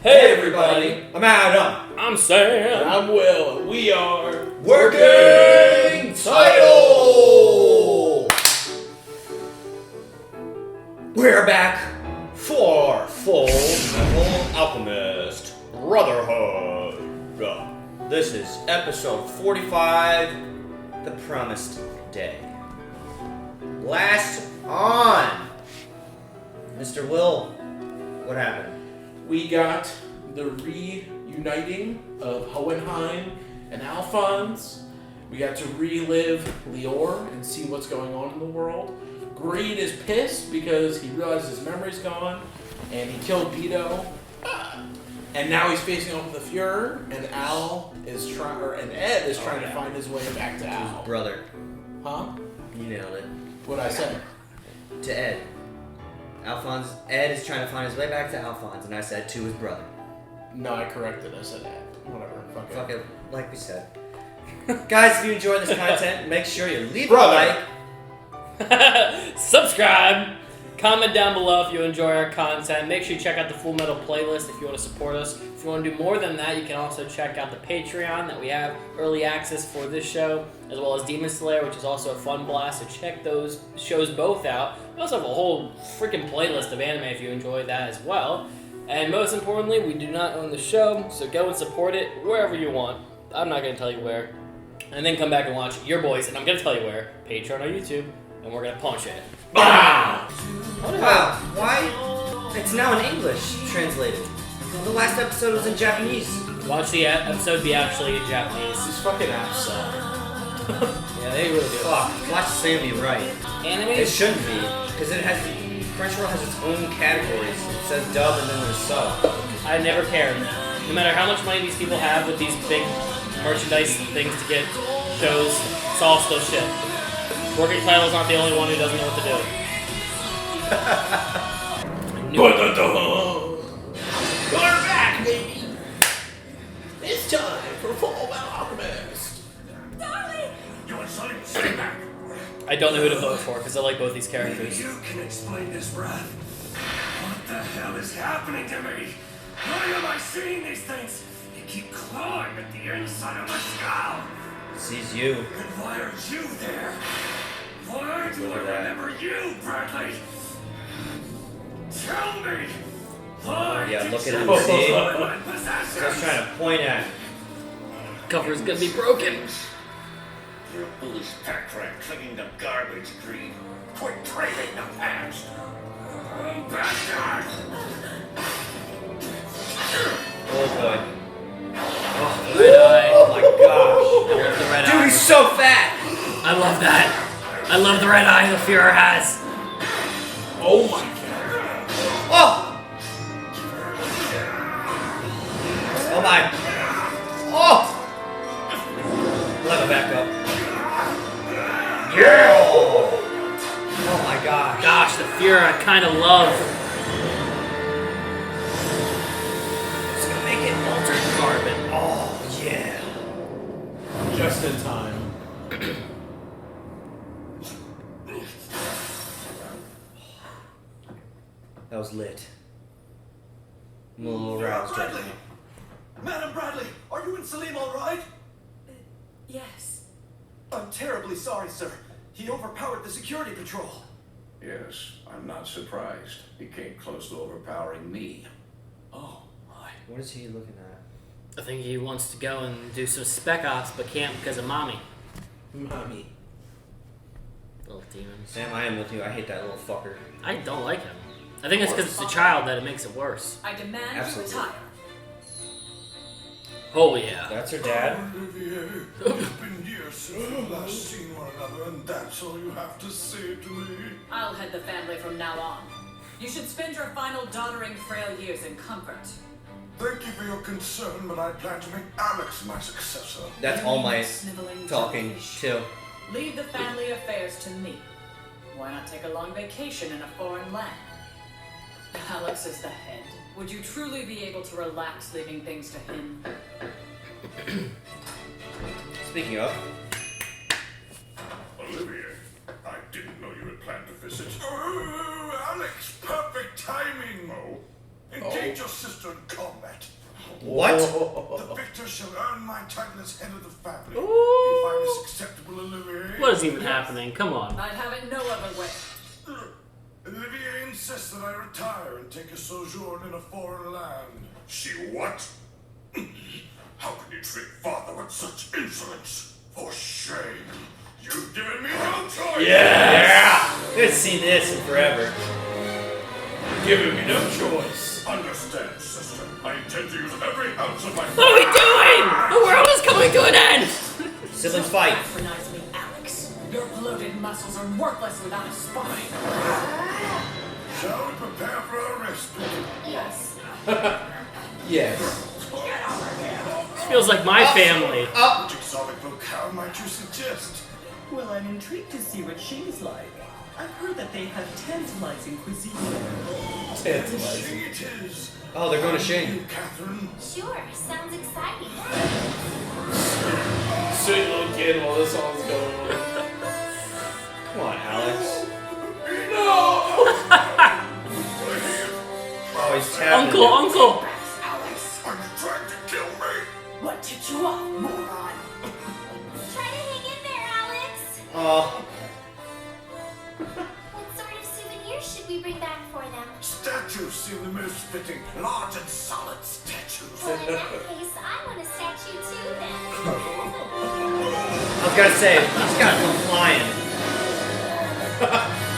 Hey everybody, I'm Adam. I'm Sam. And I'm Will, and we are Working Title! We're back for Fullmetal Alchemist Brotherhood. This is episode 45, The Promised Day. Last on, Mr. Will, what happened? we got the reuniting of Hohenheim and Alphonse. We got to relive Lior and see what's going on in the world. Greed is pissed because he realized his memory's gone, and he killed Beto. And now he's facing off with the Fuhrer, and Ed is trying to find his way back to Al. Brother. Huh? You nailed it. What'd I say? To Ed. Ed is trying to find his way back to Alphonse, and I said to his brother. No, I corrected. I said Ed. Whatever. Fuck it, like we said. Guys, if you enjoy this content, make sure you leave Brother. a like. Subscribe. Comment down below if you enjoy our content. Make sure you check out the Fullmetal playlist if you want to support us. If you want to do more than that, you can also check out the Patreon that we have early access for this show, as well as Demon Slayer, which is also a fun blast. So check those shows both out. We also have a whole freaking playlist of anime if you enjoy that as well. And most importantly, we do not own the show, so go and support it wherever you want. I'm not going to tell you where. And then come back and watch your boys, and I'm going to tell you where. Patreon or YouTube, and we're going to punch it. Wow! Why? It's now in English, translated. The last episode was in Japanese. Watch the episode be actually in Japanese. These fucking apps suck. Yeah, they really do. Fuck, watch the same be right. Anime? It shouldn't be, because Crunchyroll has its own categories. It says dub and then there's sub. I never cared. No matter how much money these people have with these big merchandise things to get shows, it's all still shit. Working Title's not the only one who doesn't know what to do. We're back, baby! It's time for Fullmetal Alchemist! Darling! You want something? Stay back. I don't know who to vote for because I like both these characters. You can explain this, Brad. What the hell is happening to me? Why am I seeing these things? They keep clawing at the inside of my skull. Sees you. And why aren't you there? Why do I remember you, Bradley? Tell me! Why Yeah, did look at you him, destroy see? my I was possessions? trying to point at. Cover's gonna be broken. You're a foolish pack-rat clinging to garbage, Greed. Quit trading the past. Bastard! Oh boy. The red eye. Oh my gosh. There's the red Dude, eye. he's so fat! I love that. I love the red eye the Fuhrer has. Oh my god. Oh! Oh my. Oh! Let me back up. Yeah! Oh my gosh. Gosh, the Fuhrer I kind of love. It's gonna make it altered carbon. Oh, yeah. Just in time. That was lit. I'm a little roused right Bradley! now. Madam Bradley, are you and Salim all right? Yes. I'm terribly sorry, sir. He overpowered the security patrol. Yes, I'm not surprised. He came close to overpowering me. Oh, my. What is he looking at? I think he wants to go and do some spec ops, but can't because of mommy. Mommy. Little demons. Sam, I am with you. I hate that little fucker. I don't like him. I think it's because it's a child that it makes it worse. I demand Absolutely. you retire. Oh yeah. That's her dad. Olivier, it's been years since we last seen one another, and that's all you have to say to me. I'll head the family from now on. You should spend your final doddering, frail years in comfort. Thank you for your concern, but I plan to make Alex my successor. That's all my Sniveling talking jellyfish. too. Leave the family affairs to me. Why not take a long vacation in a foreign land? Alex is the head. Would you truly be able to relax leaving things to him? Speaking of, Olivier, I didn't know you had planned to visit. Oh, Alex, perfect timing. Oh? Engage your sister in combat. What? The victor shall earn my title as head of the family. Ooh. If I is acceptable, Olivier. What is even happening? Come on. I'd have it no other way. Olivier insists that I retire and take a sojourn in a foreign land. She what? How can you treat father with such insolence? For shame. You've given me no choice. Yeah! Good to see this in forever. Giving me no choice. Understand, sister. I intend to use every ounce of my What are we doing? The world is coming to an end! Siblings fight. Patronize me, Alex. Your bloated muscles are worthless without a spine. Shall we prepare for a respite? Yes. Yes. This feels like my family. Oh! Which exotic locale might you suggest? Well, I'm intrigued to see what she's like. I've heard that they have tantalizing cuisine. Shing it is. Oh, they're going to Shing. Catherine. Sure, sounds exciting. Sweet little kid while this song's going on. Come on, Alex. Oh, he's tapping. Uncle! Alex, are you trying to kill me? What tipped you off, moron? Try to hang in there, Alex. Oh, What sort of souvenir should we bring back for them? Statues seem the most fitting. Large and solid statues. Well, in that case, I want a statue too then. I was gonna say, he's gotta come flying.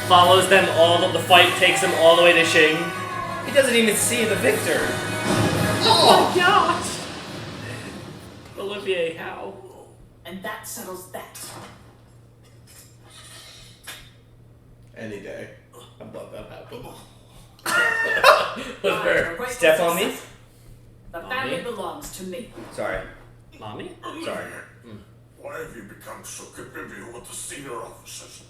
Follows them all, the fight takes him all the way to Shing. He doesn't even see the victor. Oh my gosh! Olivier, how? And that settles that. Any day. I'd love that happen. With her. Step on me? The family belongs to me. Sorry. Mommy? Sorry. Why have you become so convivial with the senior officers?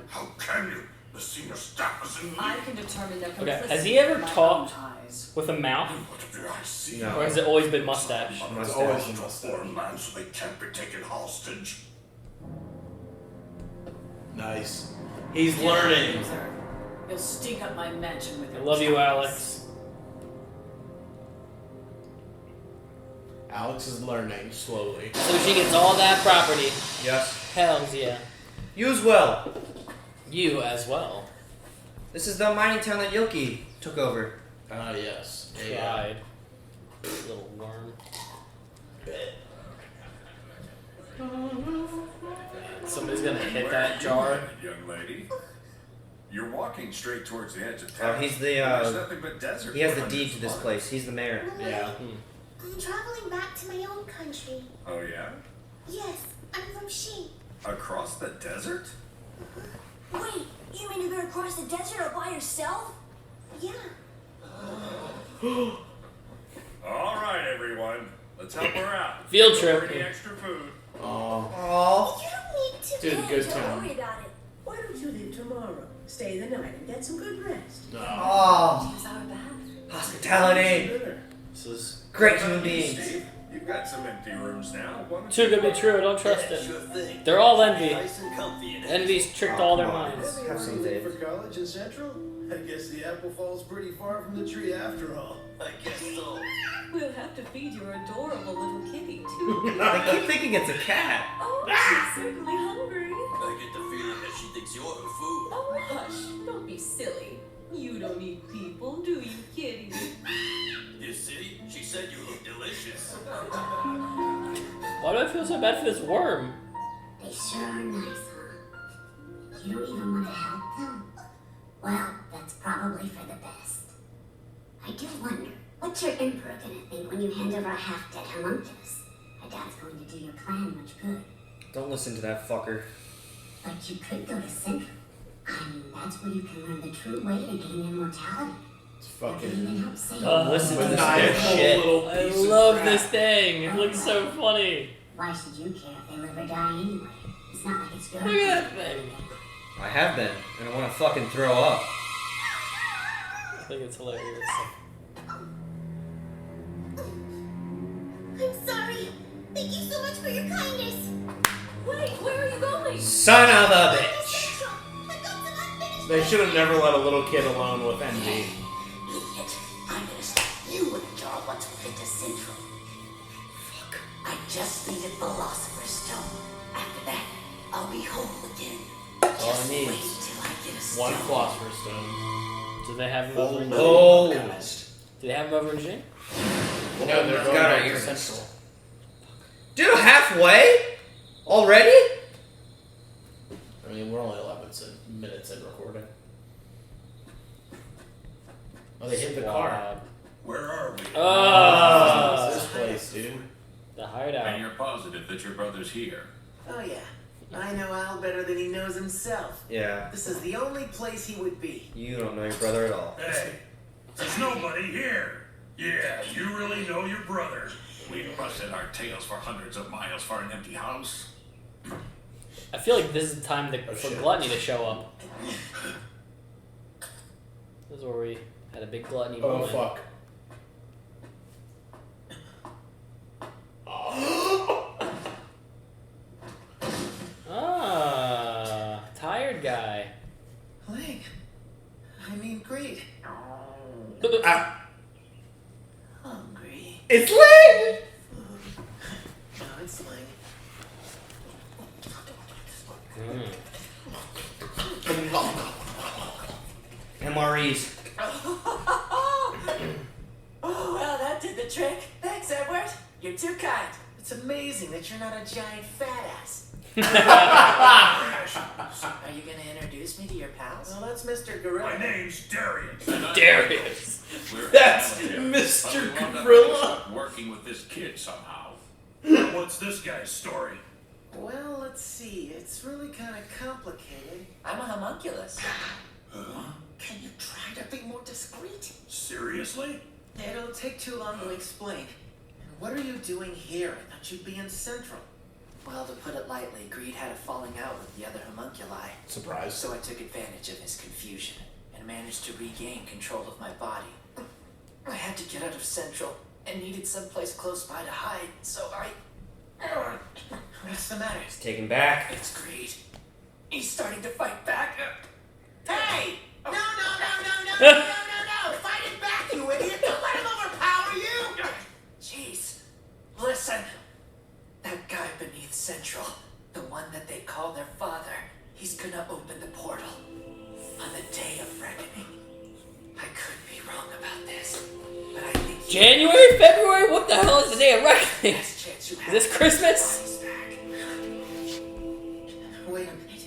How can you? The senior staff is in I need. can determine their Okay, complicity has he ever with my talked own eyes. with a mouth? What have your eyes seen? No. Or has it always been mustache? It's Mustache. always a foreign land, so they can't be taken hostage. Nice. He's learning. Loser. You'll stink up my mansion with I your love you, talents. Alex. Alex is learning slowly. So she gets all that property. Yes. Hells yeah. You as well. You as well. This is the mining town that Yoki took over. Ah, yes. Tried. Little worm. Somebody's gonna hit that jar. Young lady, you're walking straight towards the edge of Oh, town. he's the, There's nothing but desert. he has the 400 deed to this miles. place. He's the mayor. Yeah. I'm traveling back to my own country. Oh yeah? Yes, I'm from Shi. Across the desert? Wait, you mean you're gonna cross the desert all by yourself? Yeah. All right, everyone. Let's help her out. Field Go trip. for any extra food. Oh. Aww. You don't need to Dude, pay. good Don't time. worry about it. Why don't you leave tomorrow? Stay the night and get some good rest. No. Aww. Is our bad? Hospitality. Dinner. This is. Great human beings. Steve, you've got some empty rooms now. Why don't Too you good to be true, don't trust it. They're all envy. Envy's tricked all their minds. Have some Ready Dave. for college in Central? I guess the apple falls pretty far from the tree after all. I guess so. We'll have to feed your adorable little kitty, too. I keep thinking it's a cat. Oh, she's certainly hungry. I get the feeling that she thinks you're her food. Oh, hush. Don't be silly. You don't eat people, do you, kitty? You see? She said you look delicious. Why do I feel so bad for this worm? They sure are nice, huh? You don't even want to help them? Well, that's probably for the best. I do wonder, what's your emperor gonna think when you hand over a half-dead homunculus? I doubt it's going to do your plan much good. Don't listen to that fucker. But you could go to Central. I mean, that's where you can learn the true way to gain immortality. It's It could fucking. even help save Listen to this maniacal shit. little I piece of love crap. this thing. It looks so funny. Why should you care if they live or die anyway? It's not like it's your Look at that thing. I have been, and I want to fucking throw up. I think it's hilarious. I'm sorry. Thank you so much for your kindness. Wait, where are you going? Son of a bitch. I got some unfinished. They should have never let a little kid alone with envy. Idiot. I'm gonna stop you in a jar once we get to Central. Fuck. I just need a Philosopher's Stone. After that, I'll be whole again. That's all I Just need. wait till I get a stone. One Philosopher's Stone. Do they have him over in Oh. Do they have him over in Jing? No, they're Got going our back to ears. Central. Dude, halfway? Already? I mean, we're only 11 minutes in recording. Oh, they hit the car. Where are we? Oh, This place, dude. the And hideout. you're positive that your brother's here. Oh yeah, I know Al better than he knows himself. Yeah. This is the only place he would be. You don't know your brother at all. Hey, there's nobody here. Yeah, you really know your brother. We've busted our tails for hundreds of miles for an empty house. I feel like this is the time for Gluttony to show up. This is where we had a big Gluttony Oh, moment. fuck. Ah, tired guy. Ling. I mean, great. Hungry. It's Ling! No, it's Ling. MREs. Oh, well, that did the trick. Thanks, Edward. You're too kind. It's amazing that you're not a giant fat ass. Are you gonna introduce me to your pals? Well, that's Mr. Gorilla. My name's Darius. Darius. That's But Mr. we wound up Gorilla. working with this kid somehow. What's this guy's story? Well, let's see. It's really kind of complicated. I'm a homunculus. Can you try to be more discreet? Seriously? It'll take too long to explain. And what are you doing here? I thought you'd be in Central. Well, to put it lightly, Greed had a falling out with the other homunculi. Surprise. So I took advantage of his confusion and managed to regain control of my body. I had to get out of Central and needed someplace close by to hide, so I... What's the matter? It's taken back. It's Greed. He's starting to fight back. Hey! No, no, no, no, no, no, no, no! Fight it back, you idiot! Don't let him overpower you! Jeez. Listen. That guy beneath Central, the one that they call their father, he's gonna open the portal on the day of reckoning. I could be wrong about this, but I think January, February? What the hell is the day of reckoning? best chance you Is have. this Christmas? Wait a minute.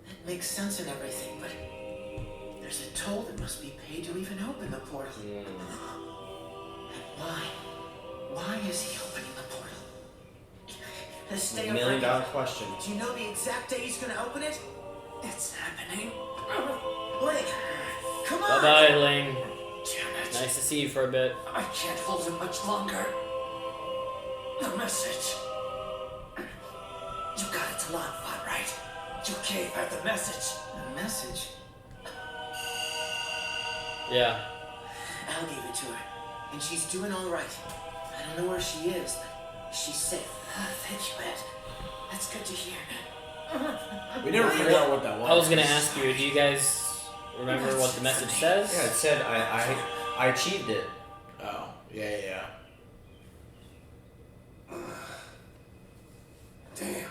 That makes sense and everything, but there's a toll that must be paid to even open the portal. And why? Why is he opening the portal? This day $1 of million reckoning. question. Do you know the exact day he's gonna open it? It's happening. Blake, come on! Bye-bye, Ling. Damn it. Nice to see you for a bit. I can't hold him much longer. The message. You got it to Lanfan, right? You gave her the message. The message? Yeah. Al gave it to her, and she's doing all right. I don't know where she is, but she's safe. Thank you, Ed. That's good to hear. We never figured out what that was. I was gonna ask you, do you guys remember what the message says? Yeah, it said I achieved it. Oh, yeah. Damn.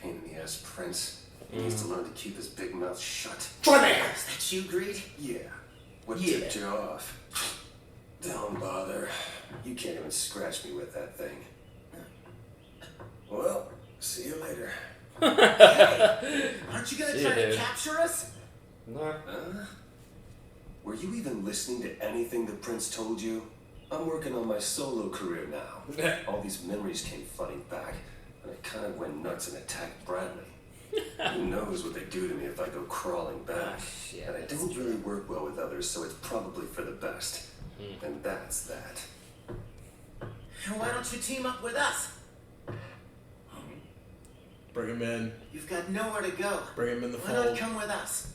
Pain in the ass prince. He needs to learn to keep his big mouth shut. Is that you, Greed? Yeah. What tipped you off? Don't bother. You can't even scratch me with that thing. Well, see you later. Aren't you gonna See try you, to dude. capture us? No. Were you even listening to anything the prince told you? I'm working on my solo career now. All these memories came flooding back, and I kind of went nuts and attacked Bradley. Who knows what they do to me if I go crawling back? Yeah, And I don't really work well with others, so it's probably for the best. And that's that. Why don't you team up with us? Bring him in. You've got nowhere to go. Bring him in the Why not fold. come with us?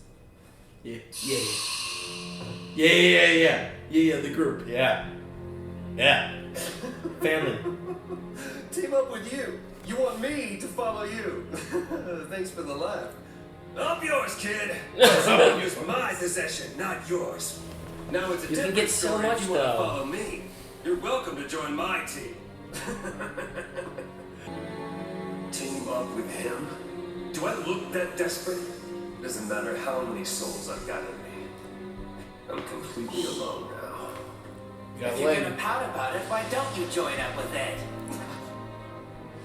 Yeah, the group. Yeah. Yeah. Family. Team up with you. You want me to follow you. Thanks for the laugh. Up yours, kid. It's my possession, not yours. Now it's a You can different get so story if much, you want to though. follow me. You're welcome to join my team. Team up with him? Do I look that desperate? Doesn't matter how many souls I've got in me. I'm completely alone now. If you're gonna pout about it, why don't you join up with Ed?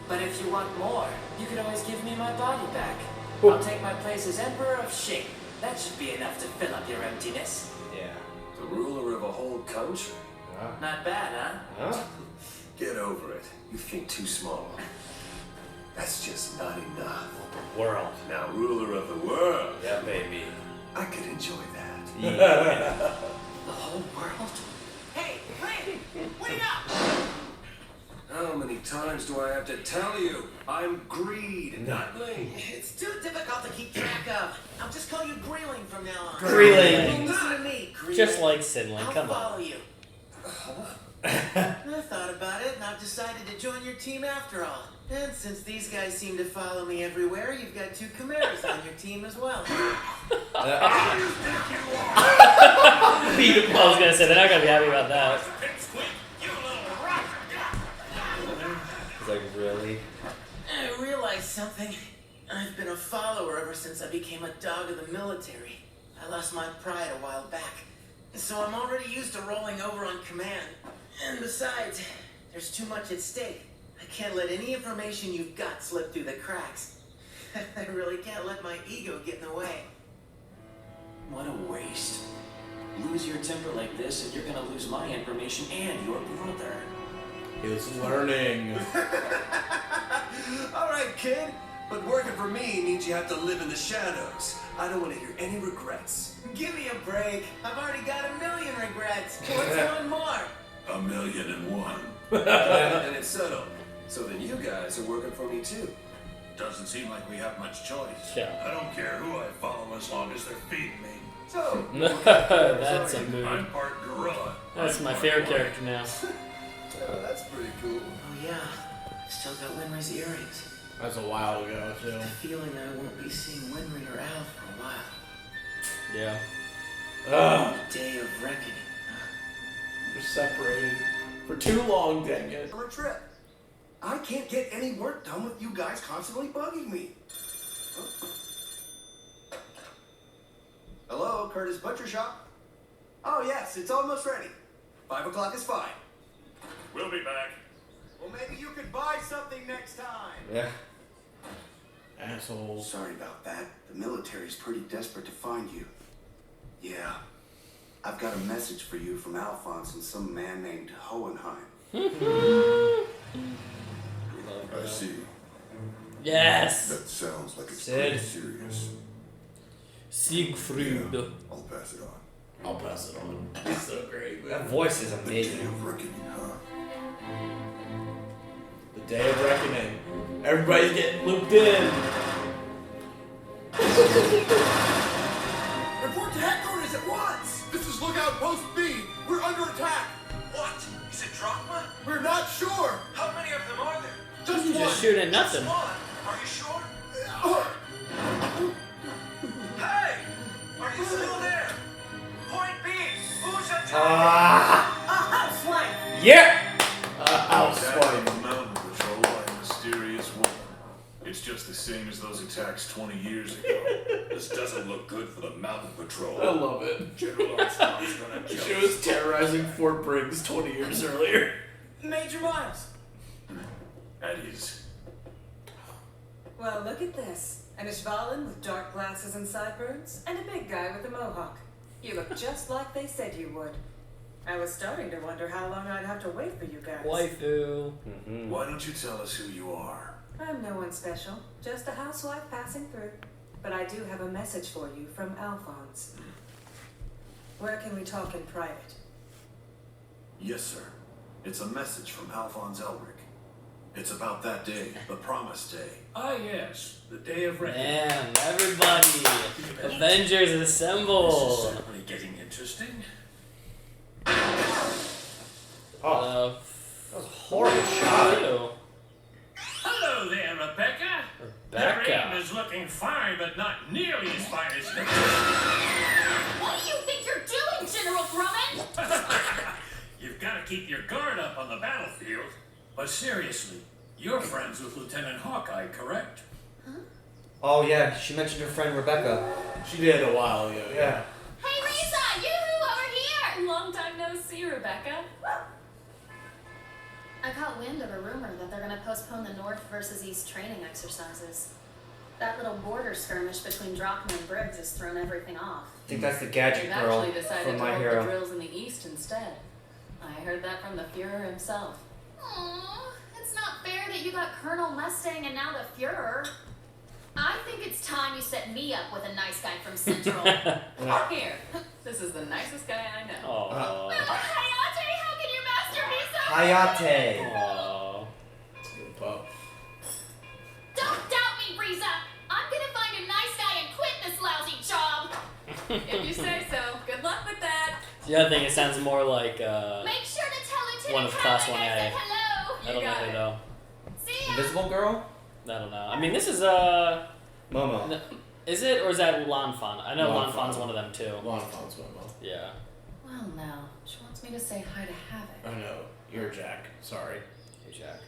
But if you want more, you could always give me my body back. I'll take my place as Emperor of Shing. That should be enough to fill up your emptiness. Yeah. The ruler of a whole country? Not bad, huh? Get over it. You think too small. That's just not enough. World. Now, ruler of the world. Yeah, baby. I could enjoy that. Yeah. The whole world? Hey, Ray! Wait up! How many times do I have to tell you? I'm Greed, not Ling. It's too difficult to keep track of. I'll just call you Greeling from now on. Greeling. Listen to me, Greeling. Just like Sinlin, I'll come follow on. you. I thought about it, and I've decided to join your team after all. And since these guys seem to follow me everywhere, you've got 2 chimeras on your team as well. I was gonna say, they're not gonna be happy about that. He's like, really? I realized something. I've been a follower ever since I became a dog of the military. I lost my pride a while back. So I'm already used to rolling over on command. And besides, there's too much at stake. I can't let any information you've got slip through the cracks. I really can't let my ego get in the way. What a waste. Lose your temper like this and you're gonna lose my information and your brother. He's learning. All right, kid. But working for me means you have to live in the shadows. I don't want to hear any regrets. Give me a break. I've already got 1,000,000 regrets. What's one more? 1,000,001. And it's settled. So then you guys are working for me too. Doesn't seem like we have much choice. Yeah. I don't care who I follow as long as they're feeding me. So, That's a mood. I'm part gorilla. That's I'm my part favorite gorilla. character now. oh, that's pretty cool. Oh yeah, still got Winry's earrings. That's a while ago, too. The feeling I won't be seeing Winry or Al for a while. Yeah. The day of reckoning. We're separated for too long, dang it. For a trip. I can't get any work done with you guys constantly bugging me. Hello, Curtis Butcher Shop? Oh yes, it's almost ready. 5 o'clock is fine. We'll be back. Well, maybe you could buy something next time. Yeah. Assholes. Sorry about that. The military's pretty desperate to find you. Yeah. I've got a message for you from Alphonse and some man named Hohenheim. I see. Yes! That sounds like it's Sid. pretty serious. Siegfried. I'll pass it on. I'll pass it on. It's so great, That man. voice is The day amazing. of reckoning, huh? The day of reckoning. Everybody's getting looped in. Report to headquarters at once! This is Lookout Post B. We're under attack. What? Is it Drachma? We're not sure. How many of them are there? Just You one. just shoot at nothing. Are you sure? Hey! Are you still there? Point B! Who's attacking? Housewife! Yeah! Housewife. That mountain patrol by a mysterious woman. It's just the same as those attacks 20 years ago. This doesn't look good for the mountain patrol. I love it. General Armstrong's gonna kill She us. was terrorizing Fort Briggs 20 years earlier. Major Miles. At ease. Well, look at this. An Ishvalan with dark glasses and sideburns, and a big guy with a mohawk. You look just like they said you would. I was starting to wonder how long I'd have to wait for you guys. Waifu. Why don't you tell us who you are? I'm no one special, just a housewife passing through. But I do have a message for you from Alphonse. Where can we talk in private? Yes, sir. It's a message from Alphonse Elric. It's about that day, the promised day. Ah, yes. The day of reckoning. Man, everybody. Avengers This assemble. is certainly getting interesting. Oh, that was a horrible shot. Ew. Hello there, Rebecca. Rebecca. Your aim is looking fine, but not nearly as fine as What do you think you're doing, General Grumman? You've gotta keep your guard up on the battlefield. But seriously, you're friends with Lieutenant Hawkeye, correct? Oh yeah, she mentioned her friend Rebecca. She did a while ago. Yeah. Hey, Risa! You over here! Long time no see, Rebecca. I caught wind of a rumor that they're gonna postpone the North versus East training exercises. That little border skirmish between Drachma and Briggs has thrown everything off. I think that's the gadget They've girl actually decided from to My hold Hero. the drills in the East instead. I heard that from the Fuhrer himself. Aww, it's not fair that you got Colonel Mustang and now the Fuhrer. I think it's time you set me up with a nice guy from Central. Here, this is the nicest guy I know. Aww. Hayate, how can your master be so Hayate. Aww. That's a good pup. Don't doubt me, Risa! I'm gonna find a nice guy and quit this lousy job! If you say so. Good luck with that. The other thing, it sounds more like Make sure to tell Lieutenant one of Class Howard 1A. I said hello. I don't know who though. See ya. Invisible Girl? I don't know. I mean, this is Momo. Is it or is that Lanfan? I know Lanfan. Lanfan's one of them too. Lanfan's Momo. Yeah. Well, now, she wants me to say hi to Havoc. I know. You're Jack. Sorry. Hey, Jack.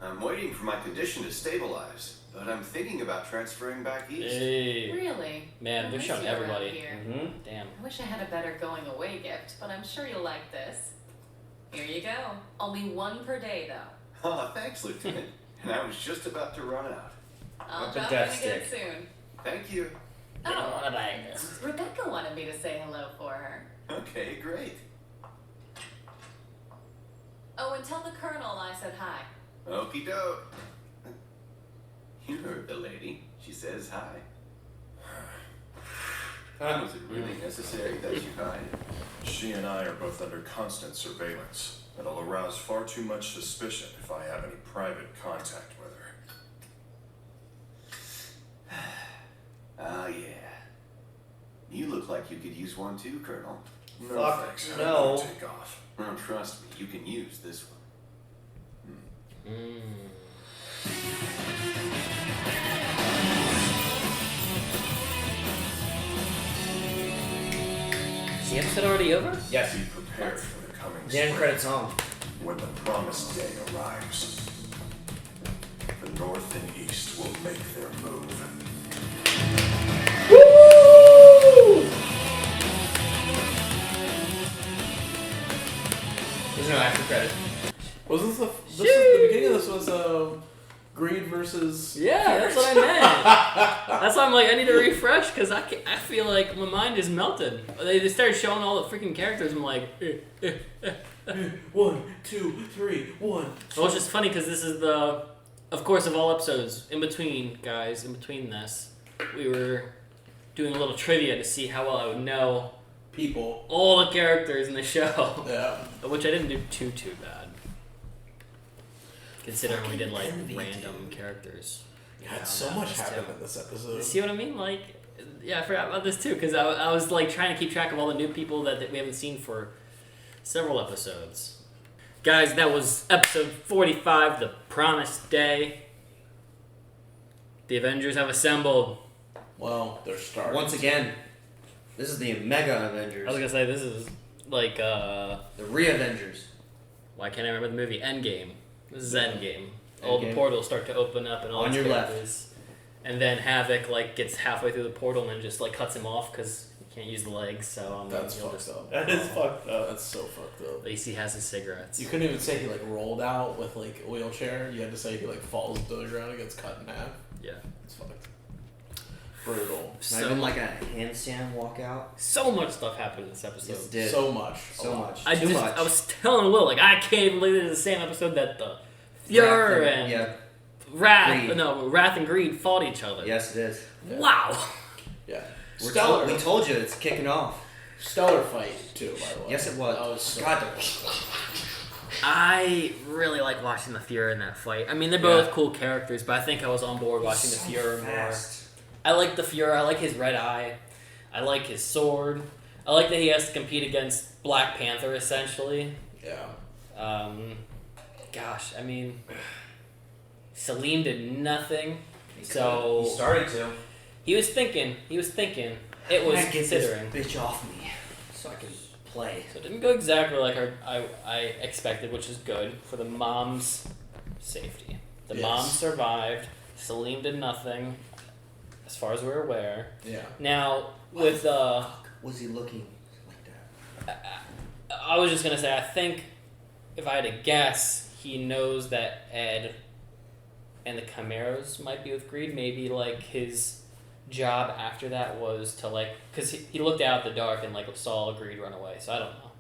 I'm waiting for my condition to stabilize, but I'm thinking about transferring back east. Hey. Really? Man, I they're miss showing you around everybody. here. Mm-hmm. Damn. I wish I had a better going away gift, but I'm sure you'll like this. Here you go. Only one per day, though. Oh, thanks, Lieutenant. And I was just about to run out. I'll Up a drop death in again stick. soon. Thank you. Oh, Rebecca wanted me to say hello for her. Okay, great. Oh, and tell the Colonel I said hi. Okie doke. You heard the lady. She says hi. Was it really necessary that you hide? She and I are both under constant surveillance. It'll arouse far too much suspicion if I have any private contact with her. Ah, yeah. You look like you could use one too, Colonel. No Fuck, thanks. no. I'd better take off. Oh, trust me, you can use this one. Is the episode already over? Yes. Be prepared for the coming The end spring. credits song. When the promised day arrives, the North and East will make their move. There's no after credit. Was this the beginning of this was Greed versus Yeah, that's what I meant. That's why I'm like, I need to refresh because I feel like my mind is melted. They started showing all the freaking characters. I'm like, 1, 2, 3, 1. Well, it's just funny because this is of course, of all episodes, in between this, we were doing a little trivia to see how well I would know People. all the characters in the show. Yeah. Which I didn't do too bad. Considering we did like random characters. God, so much happened in this episode. You see what I mean? Like, yeah, I forgot about this too because I was like trying to keep track of all the new people that we haven't seen for several episodes. Guys, that was episode 45, The Promised Day. The Avengers have assembled. Well, they're starting. Once again, this is the Mega Avengers. I was gonna say this is like the Re-Avengers. Why can't I remember the movie? Endgame. This is Endgame. All the Endgame. portals start to open up and all On these your left. characters. And then Havoc like gets halfway through the portal and then just like cuts him off because he can't use the legs. So That's he'll fucked up. That is fucked up. That's so fucked up. At least he has his cigarettes. You couldn't even say he like rolled out with like a wheelchair. You had to say he like falls to the ground and gets cut in half. Yeah. It's fucked. Brutal. Not even like a handstand walkout. So much stuff happened in this episode. Yes, it did. So much. So much. Too much. I was telling Will, like, I can't even believe this is the same episode that the Fuhrer and Wrath and Greed fought each other. Yes, it is. Yeah. Wow. Yeah. We told you it's kicking off. Stellar fight too, by the way. Yes, it was. That was so God, I really like watching the Fuhrer in that fight. I mean, they're both cool characters, but I think I was on board watching the Fuhrer more. I like the Fuhrer. I like his red eye. I like his sword. I like that he has to compete against Black Panther, essentially. Yeah. Gosh, I mean, Salim did nothing. So he started to. He was thinking. It was Get considering. this bitch off me, so I can play. So it didn't go exactly like I expected, which is good for the mom's safety. The mom survived. Salim did nothing, as far as we're aware. Yeah. Now, with... was he looking like that? I was just going to say, I think, if I had to guess, he knows that Ed and the Chimeras might be with Greed. Maybe, like, his job after that was to, like... Because he looked out the dark and, like, saw Greed run away, so I don't know.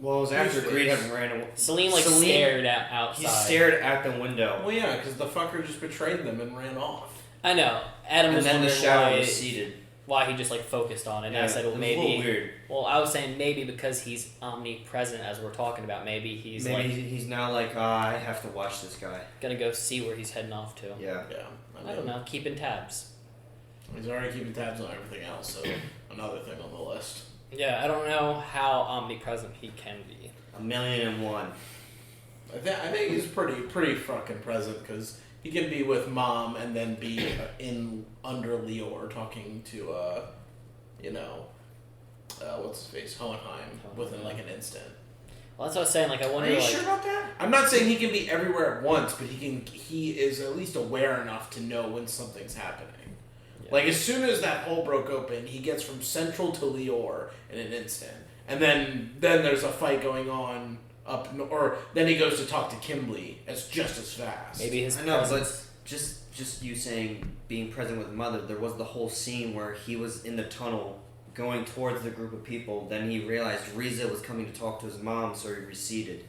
Well, it was after Greed had ran away. Salim stared outside. He stared at the window. Well, yeah, because the fucker just betrayed them and ran off. I know. Adam was then the wondering shadow receded. why he just, like, focused on it. And I said, well, maybe... It was a little weird. Well, I was saying maybe because he's omnipresent, as we're talking about. Maybe he's now like, I have to watch this guy. Gonna go see where he's heading off to. Yeah. I don't know. Keeping tabs. He's already keeping tabs on everything else, so another thing on the list. Yeah, I don't know how omnipresent he can be. 1,000,001. I think he's pretty fucking present, because he can be with Mom and then be under Lior talking to what's his face, Hohenheim, within like an instant. Well, that's what I was saying. Like, I wonder. Are you sure about that? I'm not saying he can be everywhere at once, but he is at least aware enough to know when something's happening. Yeah. Like, as soon as that hole broke open, he gets from Central to Lior in an instant. And then there's a fight going on or then he goes to talk to Kimberly. It's just as fast. Maybe his but just you saying being present with Mother, there was the whole scene where he was in the tunnel going towards the group of people. Then he realized Riza was coming to talk to his mom, so he receded.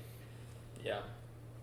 Yeah.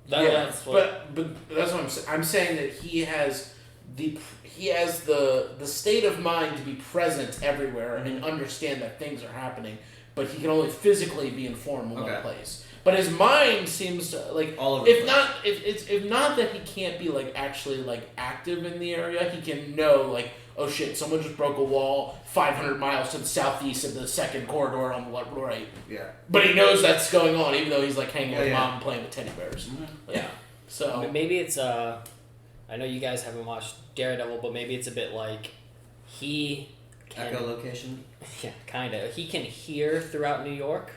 That's what I'm saying. I'm saying that he has the state of mind to be present everywhere and understand that things are happening, but he can only physically be informed in one place. But his mind seems to like all over. If not that he can't be like actually like active in the area, he can know like, oh shit, someone just broke a wall 500 miles to the southeast of the second corridor on the right. Yeah. But he knows that's going on, even though he's like hanging with Mom and playing with teddy bears. Mm-hmm. Yeah. So maybe it's I know you guys haven't watched Daredevil, but maybe it's a bit like he can... Echolocation? Yeah, kind of. He can hear throughout New York,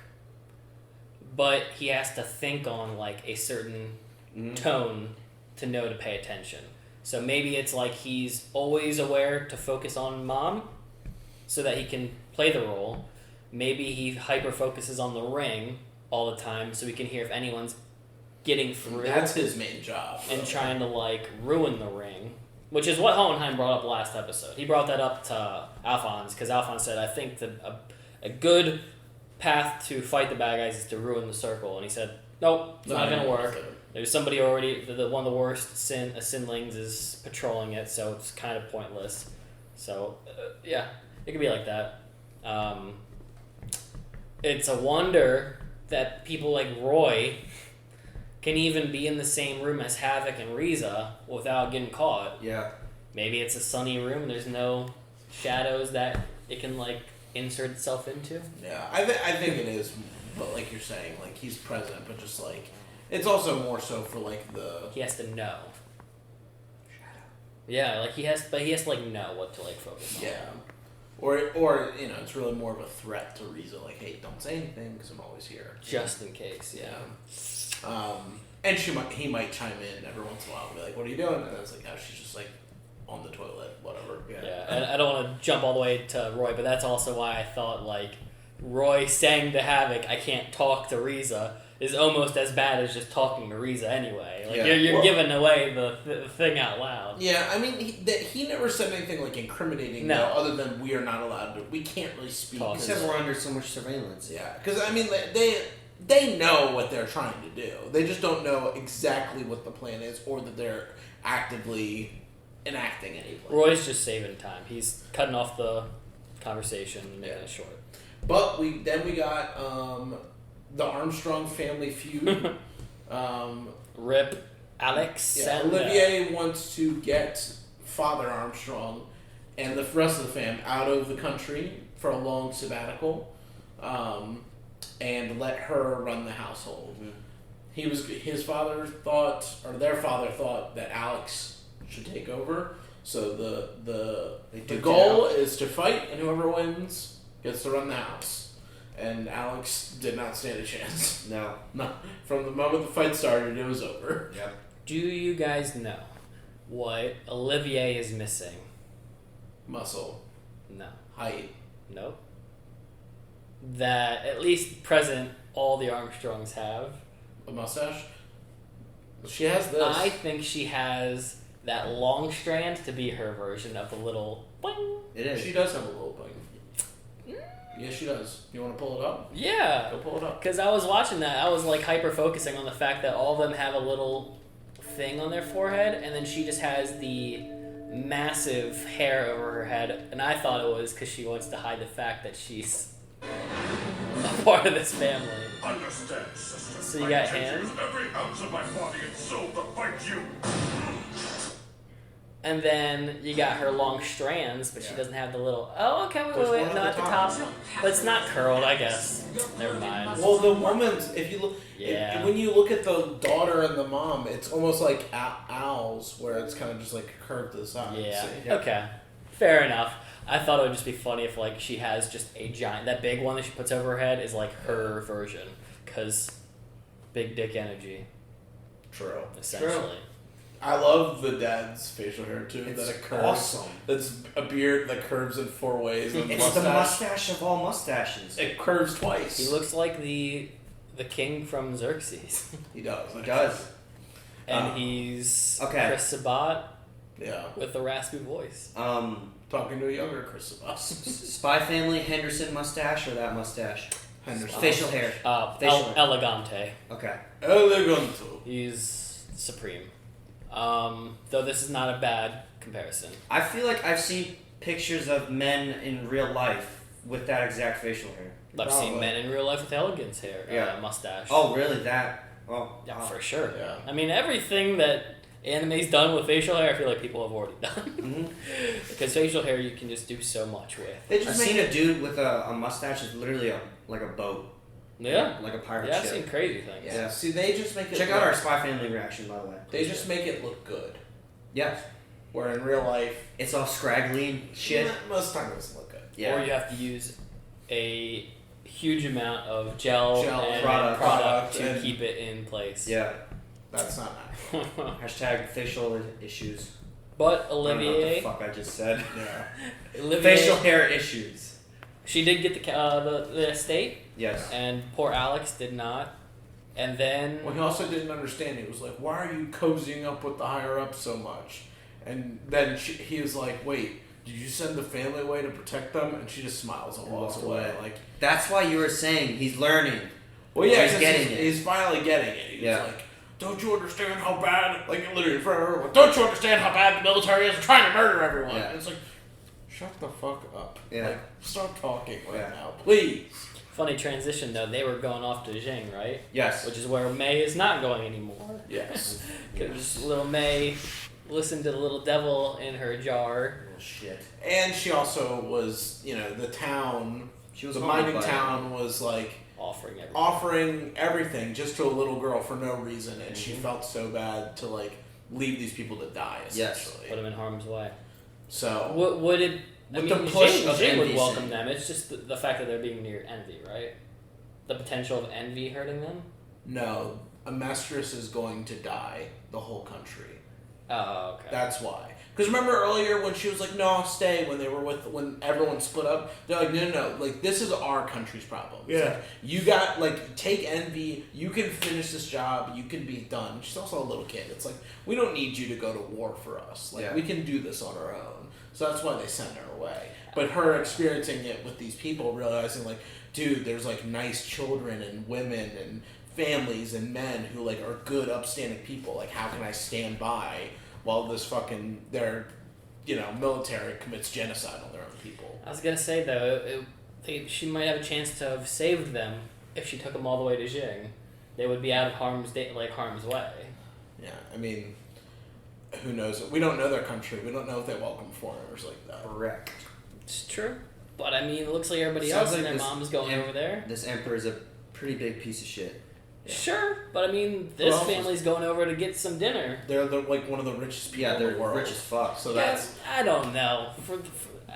but he has to think on, like, a certain tone to know to pay attention. So maybe it's like he's always aware to focus on Mom so that he can play the role. Maybe he hyper-focuses on the ring all the time so he can hear if anyone's getting through. That's his main job. And trying to, like, ruin the ring. Which is what Hohenheim brought up last episode. He brought that up to Alphonse, because Alphonse said, I think a good path to fight the bad guys is to ruin the circle. And he said, nope, it's not going to work. There's somebody already, one of the worst sinlings is patrolling it, so it's kind of pointless. So, yeah, it could be like that. It's a wonder that people like Roy can even be in the same room as Havoc and Riza without getting caught. Yeah. Maybe it's a sunny room. There's no shadows that it can, like, insert itself into. Yeah, I think it is, but like you're saying, like, he's present, but just, like, it's also more so for, like, the... He has to know. Shadow. Yeah, like, he has to, like, know what to, like, focus on. Yeah. Or it's really more of a threat to Riza, like, hey, don't say anything, because I'm always here. Just in case, yeah. And he might chime in every once in a while and be like, what are you doing? And it's like, oh, she's just, like, on the toilet, whatever. Yeah, and I don't want to jump all the way to Roy, but that's also why I thought, like, Roy saying to Havoc, I can't talk to Riza, is almost as bad as just talking to Riza anyway. Like, you're giving away the thing out loud. Yeah, I mean, he never said anything, like, incriminating, though, other than we are not allowed to, we can't really speak. He said we're under so much surveillance. Yeah, because, I mean, they know what they're trying to do. They just don't know exactly what the plan is, or that they're actively enacting any plan. Roy's just saving time. He's cutting off the conversation and making it short. But we got the Armstrong family feud. Rip Alex. Yeah, Olivier wants to get Father Armstrong and the rest of the fam out of the country for a long sabbatical, and let her run the household. Mm-hmm. Their father thought that Alex should take over. So the goal is to fight, and whoever wins gets to run the house. and Alex did not stand a chance. No. No. From the moment the fight started, it was over. Yep. Do you guys know what Olivier is missing? Muscle. No. Height. Nope. That, at least present, all the Armstrongs have. A mustache? She has this. I think she has that long strand to be her version of the little boing. It is. She does have a little boing. Yeah, she does. You want to pull it up? Yeah. Go pull it up. Because I was watching that, I was like hyper focusing on the fact that all of them have a little thing on their forehead, and then she just has the massive hair over her head, and I thought it was because she wants to hide the fact that she's a part of this family. Understand, sister. So you got him. Every ounce of my body and soul to fight you. And then you got her long strands, but she doesn't have the little. Oh, okay, wait, no, at the top. But it's not curled, I guess. Never mind. Well, the woman's, if you look, Yeah. when you look at the daughter and the mom, it's almost like owls, where it's kind of just like curved to the side. Yeah. See? Okay. Fair enough. I thought it would just be funny if like she has just a giant. That big one that she puts over her head is like her version, because big dick energy. True. Essentially. I love the dad's facial hair too. It's that it curves. awesome. That's a beard that curves in 4 ways. And It's the mustache of all mustaches. It curves twice. He looks like the king from Xerxes. He does. He does. And he's okay. Chris Sabat. Yeah. With a raspy voice. Talking to a younger Chris Sabat. Spy Family Henderson mustache or that mustache? Henderson. Facial hair. Elegante. Okay. Eleganto. He's supreme. Though this is not a bad comparison. I feel like I've seen pictures of men in real life with that exact facial hair. I've seen men in real life with elegance hair, mustache. Oh, really? That? Oh, yeah, wow. for sure. Yeah. I mean, everything that anime's done with facial hair, I feel like people have already done. Mm-hmm. Because facial hair, you can just do so much with. I've seen a dude with a mustache that's literally like a boat. Yeah. Like a pirate Yeah, ship. I've seen crazy things. Yeah. See, they just make it. Check out our Spy Family reaction, by the way. They just make it look good. Yeah. Where in real life, it's all scraggly and shit. Most time it doesn't look good. Yeah. Or you have to use a huge amount of gel and product to keep it in place. Yeah. That's not nice. Hashtag facial issues. But I don't know Olivier. what the fuck I just said. Yeah. Olivier, facial hair issues. She did get the estate. Yes. And poor Alex did not. And then. Well, he also didn't understand. He was like, "Why are you cozying up with the higher ups so much?" And then he was like, "Wait, did you send the family away to protect them?" And she just smiles and walks away. Like, that's why you were saying he's learning. well, yeah, he's getting it. He's finally getting it. He's Yeah. like, "Don't you understand how bad?" Like literally in front of her, like, "Don't you understand how bad the military is? They're trying to murder everyone." Yeah. And it's like, shut the fuck up. Yeah. Like, stop talking now, please. Funny transition though. They were going off to Jing, right? Yes. Which is where May is not going anymore. Yes. Because little May listened to the little devil in her jar. Oh, shit. And she also was, the town. She was the haunted mining by town was like offering everything just to a little girl for no reason, and she felt so bad to like leave these people to die. Essentially, put them in harm's way. So what would it? I With mean, the push of Jing would envy welcome scene. them. It's just the fact that they're being near envy, right? The potential of envy hurting them. no, a mistress is going to die. The whole country. Oh, okay. That's why. Because remember earlier when she was like, "No, I'll stay." When everyone split up, they're like, "No. Like this is our country's problem." It's Yeah. like, you got take envy. You can finish this job. You can be done. She's also a little kid. It's like we don't need you to go to war for us. Like we can do this on our own. So that's why they sent her away. But her experiencing it with these people, realizing like, dude, there's like nice children and women and families and men who like are good, upstanding people. Like, how can I stand by while this fucking their military commits genocide on their own people? I was gonna say though, she might have a chance to have saved them if she took them all the way to Jing. They would be out of harm's way. Yeah, I mean, who knows? We don't know their country. We don't know if they welcome foreigners like that. Correct. It's true, but I mean, it looks like everybody Sounds else and like their this mom's going over there. This emperor is a pretty big piece of shit. Yeah. Sure, but I mean, this family's going over to get some dinner. They're like one of the richest people in the world. Rich as fuck. So Yeah, that's I don't know.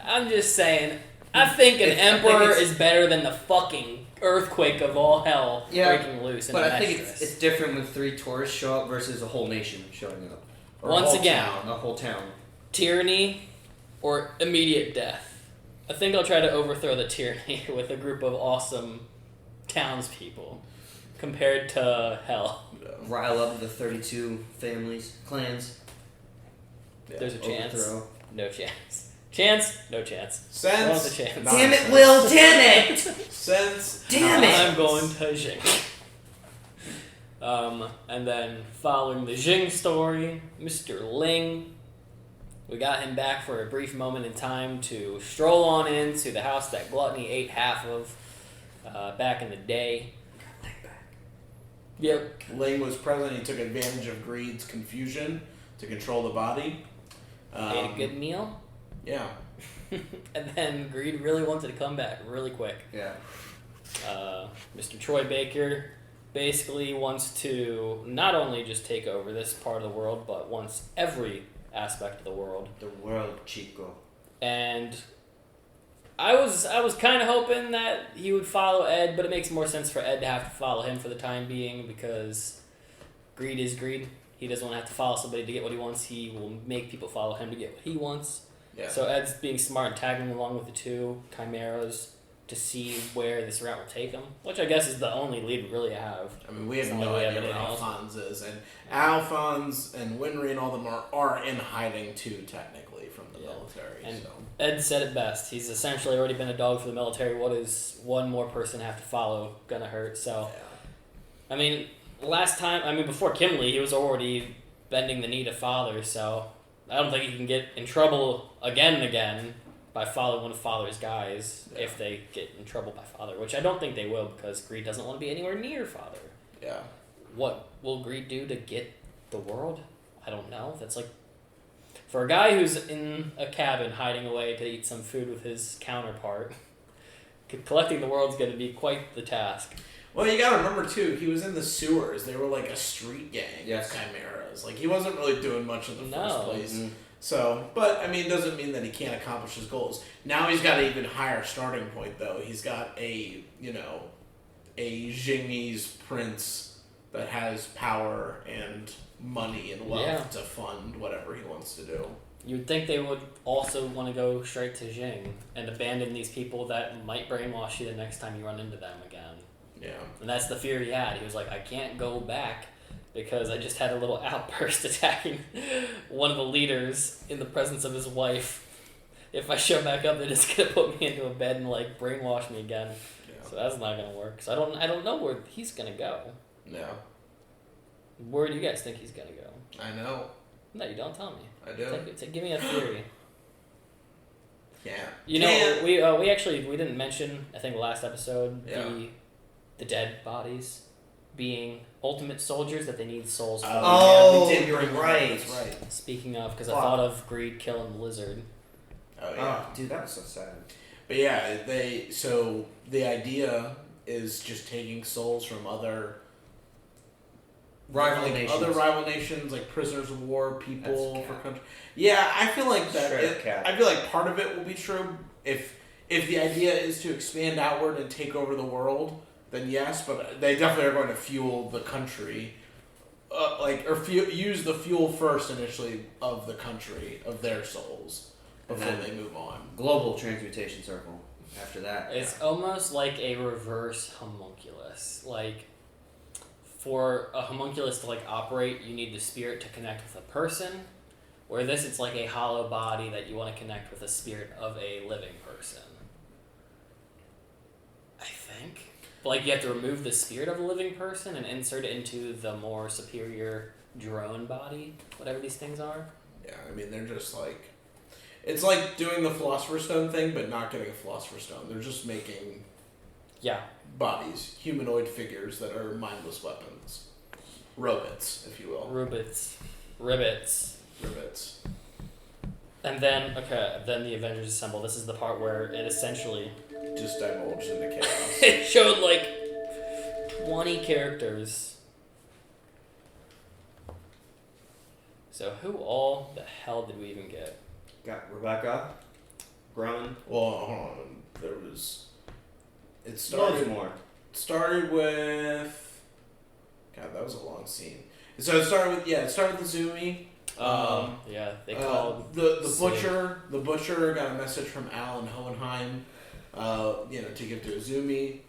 I'm just saying. I think an emperor is better than the fucking earthquake of all hell Yeah, breaking loose. But I think it's different when 3 tourists show up versus a whole nation showing up. Or Once a whole again, town, a whole town. Tyranny or immediate death. I think I'll try to overthrow the tyranny with a group of awesome townspeople compared to hell. Rile up the 32 families, clans. Yeah. There's a chance. Overthrow. No chance. Chance? No chance. Sense? A chance. Damn it, Will! Damn it! Sense? Damn it! I'm going to Jing. And then following the Jing story, Mr. Ling. We got him back for a brief moment in time to stroll on into the house that Gluttony ate half of back in the day. Yep. Ling was present. He took advantage of Greed's confusion to control the body. Ate a good meal. Yeah. And then Greed really wanted to come back really quick. Yeah. Mr. Troy Baker basically wants to not only just take over this part of the world, but wants every aspect of the world. The world, Chico. And I was kind of hoping that he would follow Ed, but it makes more sense for Ed to have to follow him for the time being because greed is greed. He doesn't want to have to follow somebody to get what he wants. He will make people follow him to get what he wants. Yeah. So Ed's being smart and tagging along with the 2 chimeras to see where this route will take him, which I guess is the only lead we really have. I mean, we have It's no not really idea what anything else. Alphonse is. And Alphonse and Winry and all them are in hiding too, technically, from the military. And so. Ed said it best. He's essentially already been a dog for the military. What is one more person have to follow gonna hurt? So, I mean, before Kimley, he was already bending the knee to Father, so I don't think he can get in trouble again and again by following one of Father's guys if they get in trouble by Father, which I don't think they will because Greed doesn't want to be anywhere near Father. Yeah. What will Greed do to get the world? I don't know. That's like, for a guy who's in a cabin hiding away to eat some food with his counterpart, collecting the world's going to be quite the task. Well, you gotta remember too, he was in the sewers. They were like a street gang of chimeras. Like, he wasn't really doing much in the first place. Mm-hmm. So, but, I mean, it doesn't mean that he can't accomplish his goals. Now he's got an even higher starting point, though. He's got a Jingese prince that has power and money and wealth to fund whatever he wants to do. You'd think they would also want to go straight to Jing and abandon these people that might brainwash you the next time you run into them again. Yeah. And that's the fear he had. He was like, I can't go back because I just had a little outburst attacking one of the leaders in the presence of his wife. If I show back up, they're just going to put me into a bed and like brainwash me again. Yeah. So that's not going to work. So I don't know where he's going to go. No. Where do you guys think he's going to go? I know. No, you don't tell me. I do. Give me a theory. Yeah. You know, we didn't mention, I think last episode, the dead bodies being ultimate soldiers that they need souls for. Oh, yeah, you're right. That's right. Speaking of, because I thought of Greed killing the lizard. Oh yeah, dude, that was so sad. But yeah, so the idea is just taking souls from other rival nations, like prisoners of war, people for country. Yeah, I feel like that. I feel like part of it will be true if the idea is to expand outward and take over the world. Then yes, but they definitely are going to fuel the country, use the fuel first initially of the country of their souls before they move on. Global transmutation circle. After that, it's almost like a reverse homunculus. Like, for a homunculus to operate, you need the spirit to connect with a person. Where this, it's like a hollow body that you want to connect with the spirit of a living person. I think. But you have to remove the spirit of a living person and insert it into the more superior drone body, whatever these things are. Yeah, I mean, they're just like... It's like doing the Philosopher's Stone thing, but not getting a Philosopher's Stone. They're just making... bodies, humanoid figures that are mindless weapons. Robots, if you will. Ribbits. And then the Avengers assemble. This is the part where it essentially... just divulged into chaos. It showed 20 characters. So who all the hell did we even get? Got Rebecca, Grumman. Well, hold on. There was... It Loads started more. started with. God, that was a long scene. So it started with Izumi. They called the butcher. The butcher got a message from Alan Hohenheim, to give to Izumi.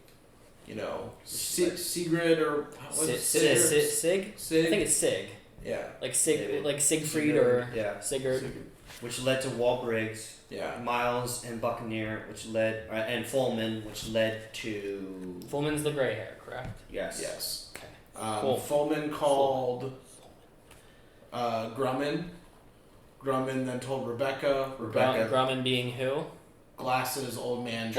Sigrid or Sig? I think it's Sig. Yeah. Like Siegfried or Sigurd. Which led to Walbriggs. Yeah. Miles and Buccaneer, which led and Fullman, which led to. Fullman's the gray hair, correct? Yes. Yes. Okay. Cool. Fullman called Grumman. Grumman then told Rebecca. Grumman being who? Glasses, old man.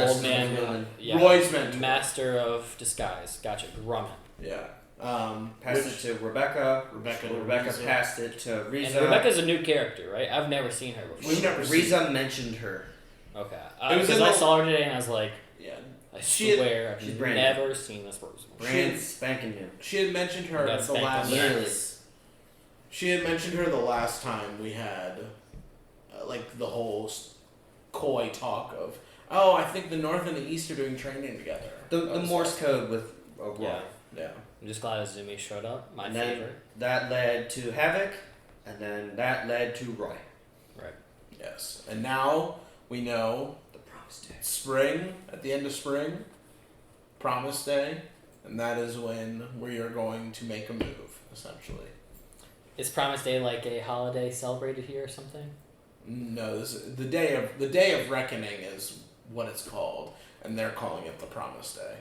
Yeah. Roy's mentor. Master of disguise. Gotcha. Grumman. Yeah. Passed it to Rebecca. Rebecca passed it to Riza. And Rebecca's a new character, right? I've never seen her before. We've never seen Riza mentioned her. Okay. Because I saw her today and I was like, I swear I've never seen this person. Brand spanking new. She had mentioned her the last. Literally. She had mentioned her the last time we had, the whole coy talk of, I think the North and the East are doing training together. The Morse code with Roy. Yeah. I'm just glad Izumi showed up. My favorite. That led to Havoc, and then that led to Roy. Right. Yes. And now we know the Promise Day. Spring, at the end of spring, Promise Day, and that is when we are going to make a move, essentially. Is Promise Day like a holiday celebrated here or something? No, the day of reckoning is what it's called, and they're calling it the Promise Day.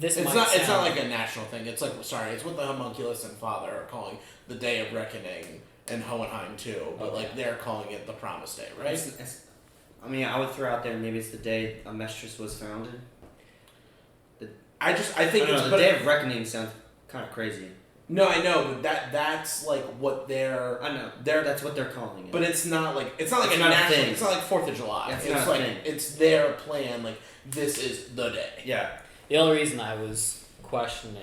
It's not like a national thing. It's it's what the Homunculus and Father are calling the Day of Reckoning, and Hohenheim too. But they're calling it the Promise Day, right? I would throw out there maybe it's the day Amestris was founded. I think the Day of Reckoning sounds kind of crazy. No, I know, but that's what they're. I know. That's what they're calling it. But it's not like a national. Thing. It's not like 4th of July. It's not a thing. It's their plan. This is the day. Yeah. The only reason I was questioning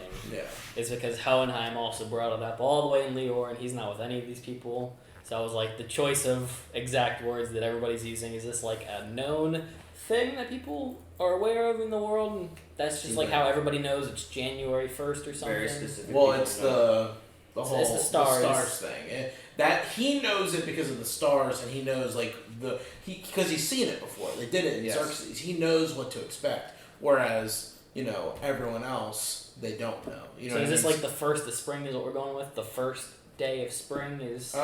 is because Hohenheim also brought it up all the way in Lior, and he's not with any of these people. So I was like, the choice of exact words that everybody's using, is this a known thing that people are aware of in the world? And that's just how everybody knows it's January 1st or something? Very specific. Well, it's the whole it's the stars thing. That he knows it because of the stars, and he knows because he's seen it before. They did it in Xerxes. He knows what to expect. Whereas everyone else, they don't know. So is this the first of spring is what we're going with? The first day of spring is. I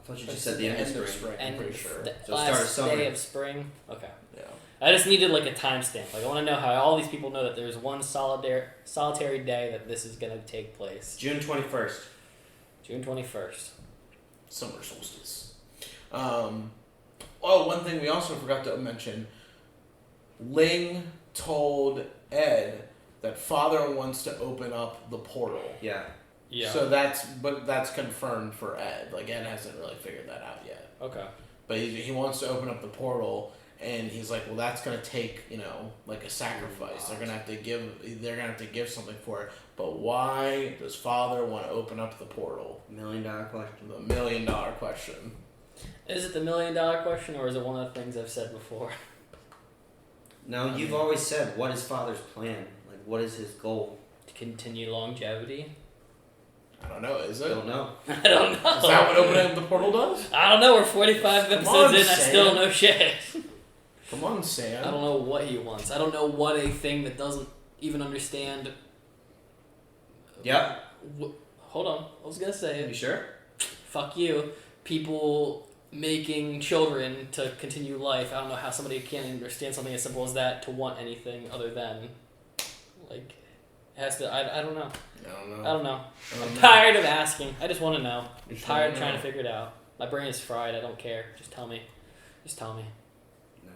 thought you just said the end of spring. I'm pretty sure. The last day of spring. Okay. Yeah. I just needed a timestamp. I want to know how all these people know that there's one solitary day that this is going to take place. June 21st. June 21st. Summer solstice. One thing we also forgot to mention. Ling told Ed that Father wants to open up the portal. Yeah. Yeah. So that's confirmed for Ed. Ed hasn't really figured that out yet. Okay. But he wants to open up the portal, and he's like, well, that's gonna take a sacrifice. They're gonna have to give something for it. But why does Father want to open up the portal? $1 million question. The $1 million question. Is it the $1 million question, or is it one of the things I've said before? No, you've always said, what is Father's plan? What is his goal? To continue longevity? I don't know, is it? I don't know. I don't know. Is that what opening up the portal does? I don't know, we're 45 episodes in, I still don't know shit. Come on, Sam. I don't know what he wants. I don't know what a thing that doesn't even understand... Yep. Hold on, I was gonna say it. You sure? Fuck you. People making children to continue life. I don't know how somebody can't understand something as simple as that to want anything other than it has to. I don't know. I don't know. I'm tired of asking. I just want to know. I'm tired of trying to figure it out. My brain is fried. I don't care. Just tell me. No.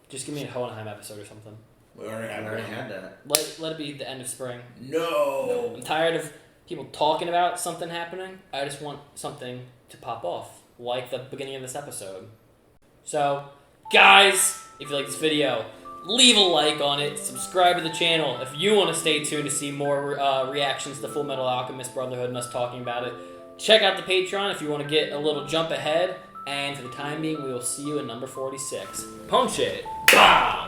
Just give me a Hohenheim episode or something. We already had that. Let it be the end of spring. No. I'm tired of people talking about something happening. I just want something to pop off, like the beginning of this episode. So, guys, if you like this video, leave a like on it, subscribe to the channel. If you want to stay tuned to see more reactions to Fullmetal Alchemist Brotherhood and us talking about it, check out the Patreon if you want to get a little jump ahead. And for the time being, we will see you in number 46. Punch it! Bow!